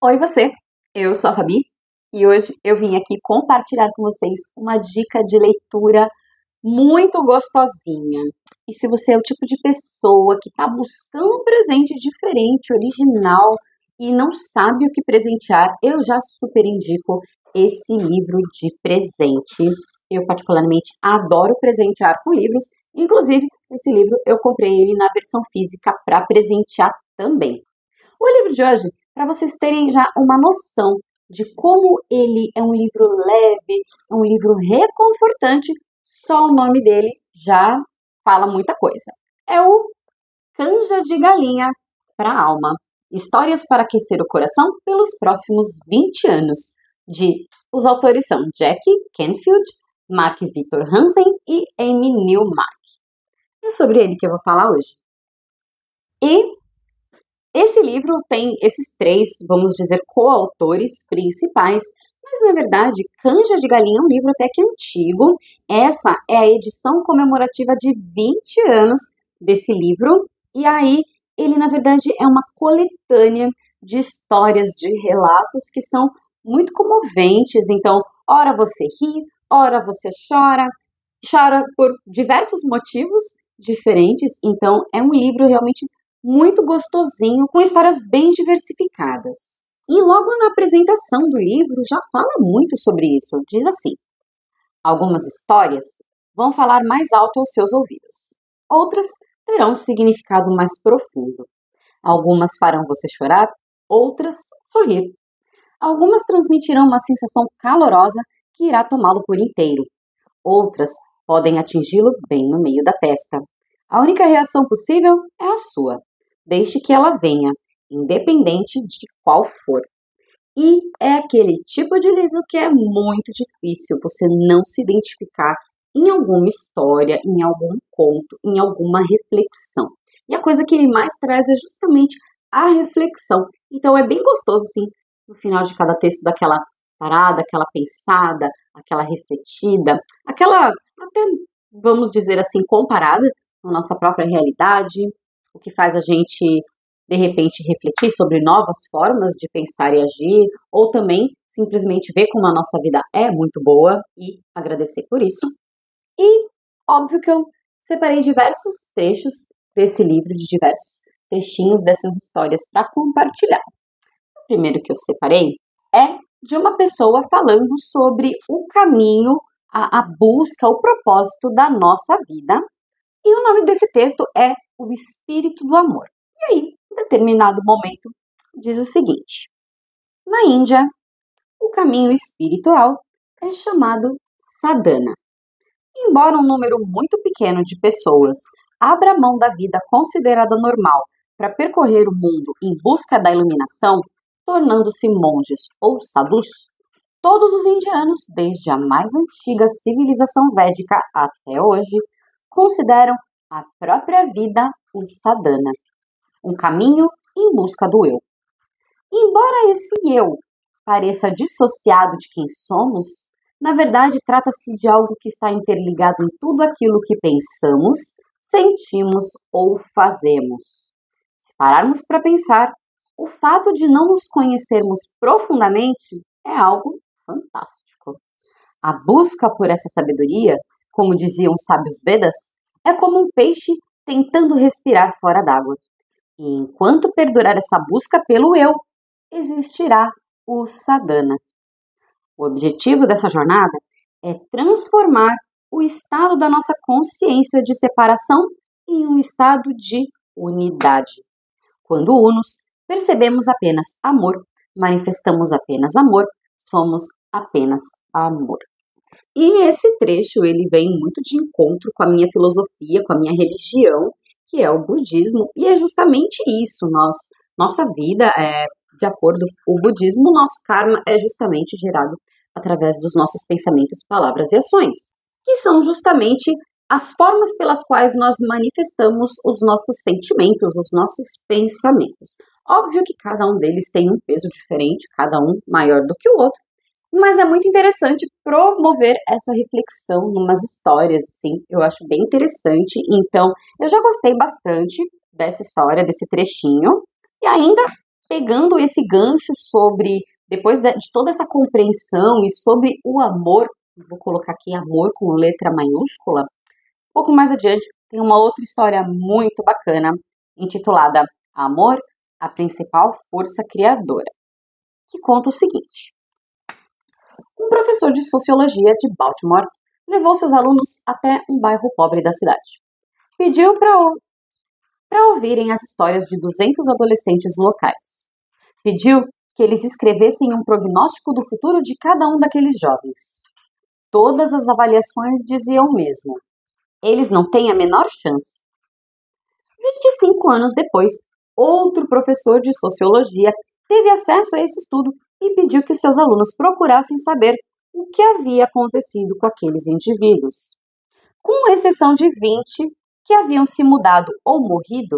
Oi você, eu sou a Fabi e hoje eu vim aqui compartilhar com vocês uma dica de leitura muito gostosinha. E se você é o tipo de pessoa que está buscando um presente diferente, original e não sabe o que presentear, eu já super indico esse livro de presente. Eu particularmente adoro presentear com livros, inclusive esse livro eu comprei ele na versão física para presentear também. O livro de hoje, para vocês terem já uma noção de como ele é um livro leve, é um livro reconfortante, só o nome dele já fala muita coisa. É o Canja de Galinha para a Alma. Histórias para aquecer o coração pelos próximos 20 anos. Os autores são Jack Canfield, Mark Victor Hansen e Amy Newmark. É sobre ele que eu vou falar hoje. E esse livro tem esses três, vamos dizer, coautores principais, mas na verdade, Canja de Galinha é um livro até que antigo. Essa é a edição comemorativa de 20 anos desse livro, e aí ele na verdade é uma coletânea de histórias, de relatos que são muito comoventes. Então, ora você ri, ora você chora por diversos motivos diferentes. Então, é um livro realmente muito gostosinho, com histórias bem diversificadas. E logo na apresentação do livro já fala muito sobre isso. Diz assim: algumas histórias vão falar mais alto aos seus ouvidos. Outras terão um significado mais profundo. Algumas farão você chorar, outras sorrir. Algumas transmitirão uma sensação calorosa que irá tomá-lo por inteiro. Outras podem atingi-lo bem no meio da testa. A única reação possível é a sua. Deixe que ela venha, independente de qual for. E é aquele tipo de livro que é muito difícil você não se identificar em alguma história, em algum conto, em alguma reflexão. E a coisa que ele mais traz é justamente a reflexão. Então é bem gostoso, assim, no final de cada texto, daquela parada, aquela pensada, aquela refletida, aquela, até vamos dizer assim, comparada com a nossa própria realidade, o que faz a gente, de repente, refletir sobre novas formas de pensar e agir, ou também simplesmente ver como a nossa vida é muito boa e agradecer por isso. E, óbvio que eu separei diversos trechos desse livro, de diversos trechinhos dessas histórias para compartilhar. O primeiro que eu separei é de uma pessoa falando sobre o caminho, a busca, o propósito da nossa vida. E o nome desse texto é O Espírito do Amor. E aí, em determinado momento, diz o seguinte: na Índia, o caminho espiritual é chamado sadhana. Embora um número muito pequeno de pessoas abra mão da vida considerada normal para percorrer o mundo em busca da iluminação, tornando-se monges ou sadhus, todos os indianos, desde a mais antiga civilização védica até hoje, consideram a própria vida o sadhana, um caminho em busca do eu. Embora esse eu pareça dissociado de quem somos, na verdade trata-se de algo que está interligado em tudo aquilo que pensamos, sentimos ou fazemos. Se pararmos para pensar, o fato de não nos conhecermos profundamente é algo fantástico. A busca por essa sabedoria, como diziam os sábios Vedas, é como um peixe tentando respirar fora d'água. E enquanto perdurar essa busca pelo eu, existirá o sadhana. O objetivo dessa jornada é transformar o estado da nossa consciência de separação em um estado de unidade. Quando unos, percebemos apenas amor, manifestamos apenas amor, somos apenas amor. E esse trecho, ele vem muito de encontro com a minha filosofia, com a minha religião, que é o budismo, e é justamente isso. Nossa vida, de acordo com o budismo, o nosso karma é justamente gerado através dos nossos pensamentos, palavras e ações, que são justamente as formas pelas quais nós manifestamos os nossos sentimentos, os nossos pensamentos. Óbvio que cada um deles tem um peso diferente, cada um maior do que o outro, mas é muito interessante promover essa reflexão numas histórias, assim, eu acho bem interessante. Então, eu já gostei bastante dessa história, desse trechinho, e ainda pegando esse gancho sobre, depois de toda essa compreensão e sobre o amor, vou colocar aqui amor com letra maiúscula, um pouco mais adiante tem uma outra história muito bacana, intitulada Amor, a principal força criadora, que conta o seguinte. Um professor de sociologia de Baltimore levou seus alunos até um bairro pobre da cidade. Pediu para ouvirem as histórias de 200 adolescentes locais. Pediu que eles escrevessem um prognóstico do futuro de cada um daqueles jovens. Todas as avaliações diziam o mesmo. Eles não têm a menor chance. 25 anos depois, outro professor de sociologia teve acesso a esse estudo e pediu que seus alunos procurassem saber o que havia acontecido com aqueles indivíduos. Com exceção de 20 que haviam se mudado ou morrido,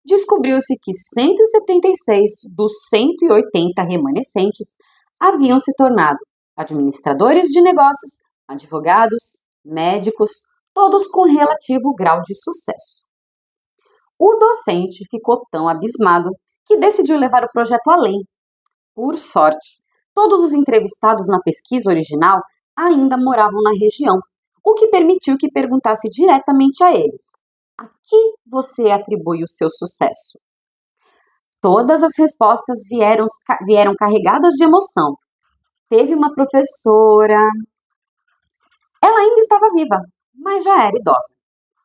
descobriu-se que 176 dos 180 remanescentes haviam se tornado administradores de negócios, advogados, médicos, todos com relativo grau de sucesso. O docente ficou tão abismado que decidiu levar o projeto além. Por sorte, todos os entrevistados na pesquisa original ainda moravam na região, o que permitiu que perguntasse diretamente a eles: a que você atribui o seu sucesso? Todas as respostas vieram carregadas de emoção. Teve uma professora. Ela ainda estava viva, mas já era idosa.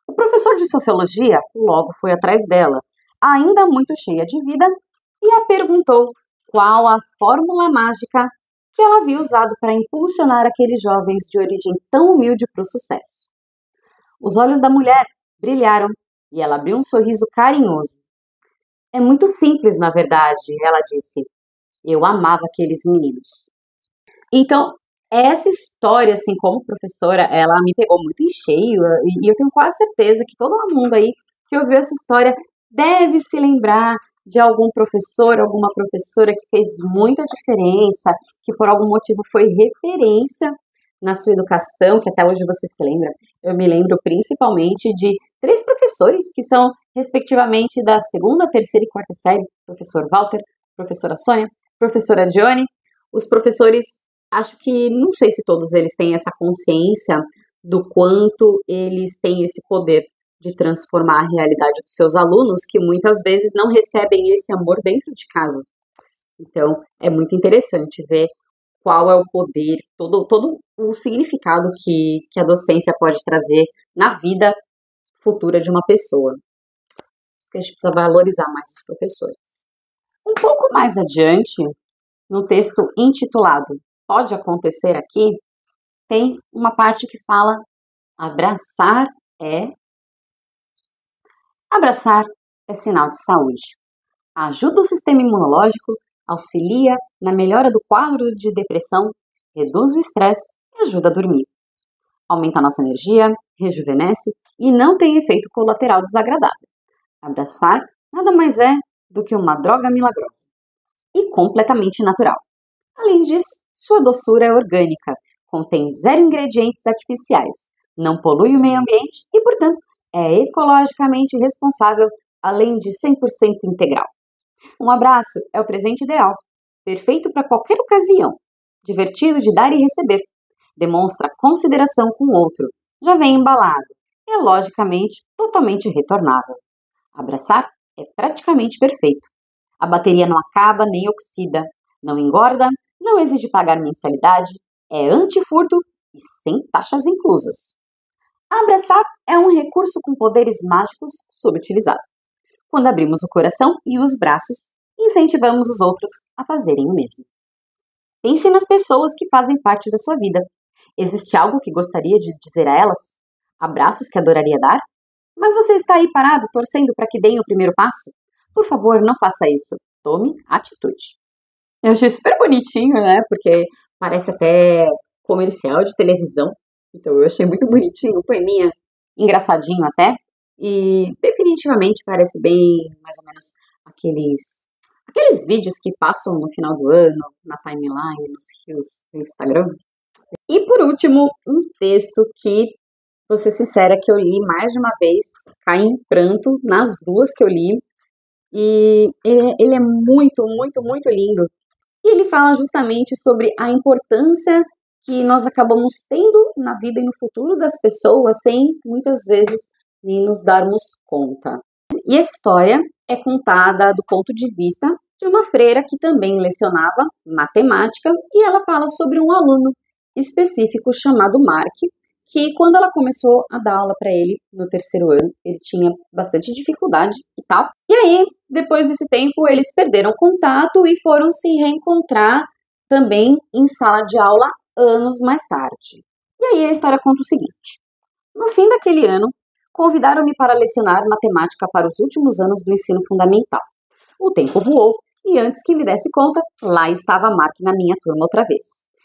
O professor de sociologia logo foi atrás dela, ainda muito cheia de vida, e a perguntou qual a fórmula mágica que ela havia usado para impulsionar aqueles jovens de origem tão humilde para o sucesso. Os olhos da mulher brilharam e ela abriu um sorriso carinhoso. É muito simples, na verdade, ela disse. Eu amava aqueles meninos. Então, essa história, assim, como professora, ela me pegou muito em cheio e eu tenho quase certeza que todo mundo aí que ouviu essa história deve se lembrar de algum professor, alguma professora que fez muita diferença, que por algum motivo foi referência na sua educação, que até hoje você se lembra. Eu me lembro principalmente de 3 professores que são, respectivamente, da 2ª, 3ª e 4ª série, professor Walter, professora Sônia, professora Johnny. Os professores, acho que, não sei se todos eles têm essa consciência do quanto eles têm esse poder de transformar a realidade dos seus alunos, que muitas vezes não recebem esse amor dentro de casa. Então, é muito interessante ver qual é o poder, todo o significado que a docência pode trazer na vida futura de uma pessoa. A gente precisa valorizar mais os professores. Um pouco mais adiante, no texto intitulado Pode Acontecer Aqui, tem uma parte que fala Abraçar é sinal de saúde. Ajuda o sistema imunológico, auxilia na melhora do quadro de depressão, reduz o estresse e ajuda a dormir. Aumenta a nossa energia, rejuvenesce e não tem efeito colateral desagradável. Abraçar nada mais é do que uma droga milagrosa e completamente natural. Além disso, sua doçura é orgânica, contém 0 ingredientes artificiais, não polui o meio ambiente e, portanto, é ecologicamente responsável, além de 100% integral. Um abraço é o presente ideal, perfeito para qualquer ocasião, divertido de dar e receber, demonstra consideração com o outro, já vem embalado e é logicamente totalmente retornável. Abraçar é praticamente perfeito. A bateria não acaba nem oxida, não engorda, não exige pagar mensalidade, é antifurto e sem taxas inclusas. Abraçar é um recurso com poderes mágicos subutilizado. Quando abrimos o coração e os braços, incentivamos os outros a fazerem o mesmo. Pense nas pessoas que fazem parte da sua vida. Existe algo que gostaria de dizer a elas? Abraços que adoraria dar? Mas você está aí parado, torcendo para que deem o primeiro passo? Por favor, não faça isso. Tome atitude. Eu achei super bonitinho, né? Porque parece até comercial de televisão. Então eu achei muito bonitinho, um poeminha engraçadinho até. E definitivamente parece bem, mais ou menos, aqueles vídeos que passam no final do ano, na timeline, nos reels do Instagram. E por último, um texto que, vou ser sincera, que eu li mais de uma vez, caí em pranto nas 2 que eu li. e ele é muito, muito, muito lindo. E ele fala justamente sobre a importância que nós acabamos tendo na vida e no futuro das pessoas sem, muitas vezes, nem nos darmos conta. E essa história é contada do ponto de vista de uma freira que também lecionava matemática e ela fala sobre um aluno específico chamado Mark, que quando ela começou a dar aula para ele no terceiro ano, ele tinha bastante dificuldade e tal. E aí, depois desse tempo, eles perderam contato e foram se reencontrar também em sala de aula anos mais tarde. E aí a história conta o seguinte: no fim daquele ano, convidaram-me para lecionar matemática para os últimos anos do ensino fundamental. O tempo voou e antes que me desse conta, lá estava Mark na minha turma outra vez.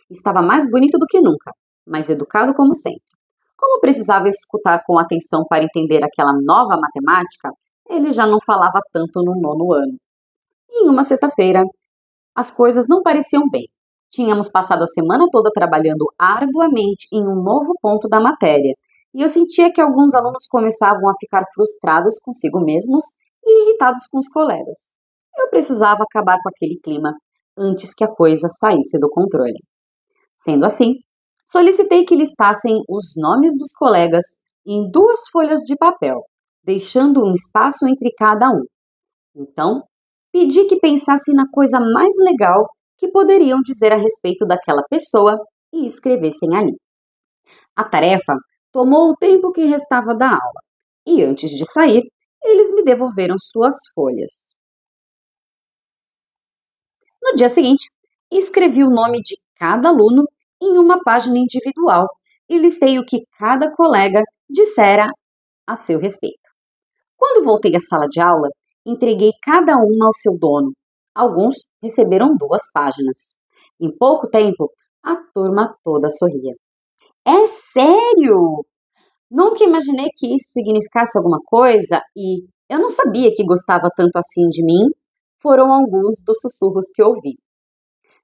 Estava mais bonito do que nunca, mais educado como sempre. Como precisava escutar com atenção para entender aquela nova matemática, ele já não falava tanto no nono ano. E em uma sexta-feira, as coisas não pareciam bem. Tínhamos passado a semana toda trabalhando arduamente em um novo ponto da matéria, e eu sentia que alguns alunos começavam a ficar frustrados consigo mesmos e irritados com os colegas. Eu precisava acabar com aquele clima antes que a coisa saísse do controle. Sendo assim, solicitei que listassem os nomes dos colegas em 2 folhas de papel, deixando um espaço entre cada um. Então, pedi que pensassem na coisa mais legal que poderiam dizer a respeito daquela pessoa e escrevessem ali. A tarefa tomou o tempo que restava da aula e, antes de sair, eles me devolveram suas folhas. No dia seguinte, escrevi o nome de cada aluno em uma página individual e listei o que cada colega dissera a seu respeito. Quando voltei à sala de aula, entreguei cada uma ao seu dono. Alguns receberam 2 páginas. Em pouco tempo, a turma toda sorria. É sério? Nunca imaginei que isso significasse alguma coisa e eu não sabia que gostava tanto assim de mim, foram alguns dos sussurros que ouvi.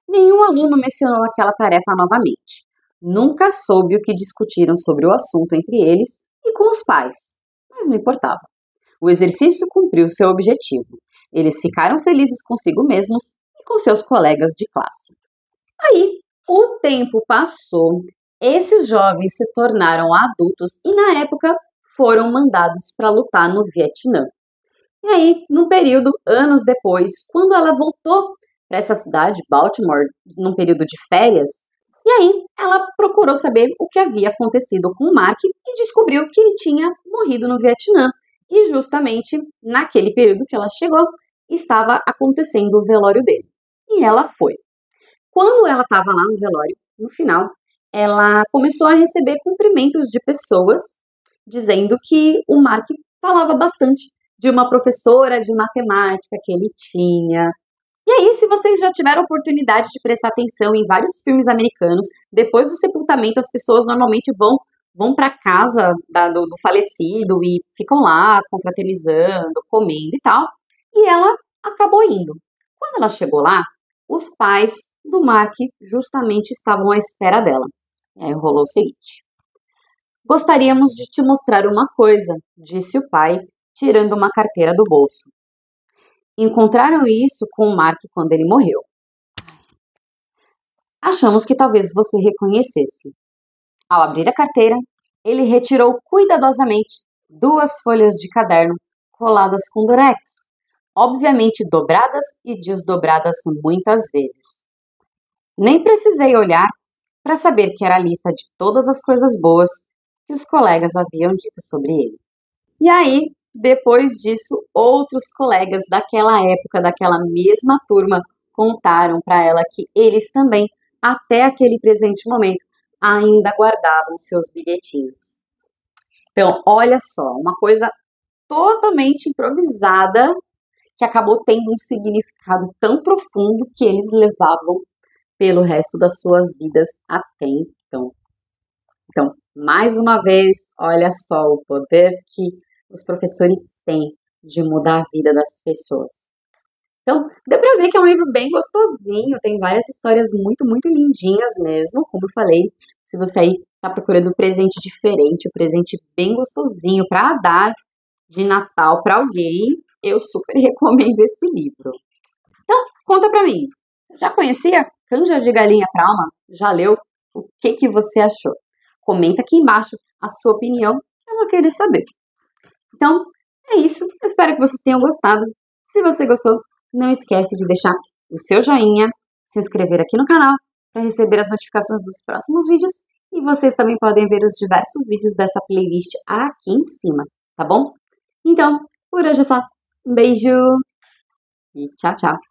Nenhum aluno mencionou aquela tarefa novamente. Nunca soube o que discutiram sobre o assunto entre eles e com os pais, mas não importava. O exercício cumpriu seu objetivo. Eles ficaram felizes consigo mesmos e com seus colegas de classe. Aí, o tempo passou, esses jovens se tornaram adultos e, na época, foram mandados para lutar no Vietnã. E aí, num período, anos depois, quando ela voltou para essa cidade, Baltimore, num período de férias, e aí ela procurou saber o que havia acontecido com o Mark e descobriu que ele tinha morrido no Vietnã. E justamente naquele período que ela chegou, estava acontecendo o velório dele. E ela foi. Quando ela estava lá no velório, no final, ela começou a receber cumprimentos de pessoas dizendo que o Mark falava bastante de uma professora de matemática que ele tinha. E aí, se vocês já tiveram a oportunidade de prestar atenção em vários filmes americanos, depois do sepultamento as pessoas normalmente vão para a casa do falecido e ficam lá confraternizando, comendo e tal. E ela acabou indo. Quando ela chegou lá, os pais do Mark justamente estavam à espera dela. E aí rolou o seguinte: gostaríamos de te mostrar uma coisa, disse o pai, tirando uma carteira do bolso. Encontraram isso com o Mark quando ele morreu. Achamos que talvez você reconhecesse. Ao abrir a carteira, ele retirou cuidadosamente 2 folhas de caderno coladas com durex, obviamente dobradas e desdobradas muitas vezes. Nem precisei olhar para saber que era a lista de todas as coisas boas que os colegas haviam dito sobre ele. E aí, depois disso, outros colegas daquela época, daquela mesma turma, contaram para ela que eles também, até aquele presente momento, ainda guardavam seus bilhetinhos. Então, olha só, uma coisa totalmente improvisada que acabou tendo um significado tão profundo que eles levavam pelo resto das suas vidas até então. Então, mais uma vez, olha só o poder que os professores têm de mudar a vida das pessoas. Então, deu pra ver que é um livro bem gostosinho, tem várias histórias muito, muito lindinhas mesmo, como eu falei. Se você aí tá procurando um presente diferente, um presente bem gostosinho para dar de Natal para alguém, eu super recomendo esse livro. Então, conta pra mim, já conhecia Canja de Galinha pra Alma? Já leu? O que você achou? Comenta aqui embaixo a sua opinião, que eu vou querer saber. Então, é isso. Eu espero que vocês tenham gostado. Se você gostou, não esquece de deixar o seu joinha, se inscrever aqui no canal para receber as notificações dos próximos vídeos. E vocês também podem ver os diversos vídeos dessa playlist aqui em cima, tá bom? Então, por hoje é só. Um beijo e tchau, tchau!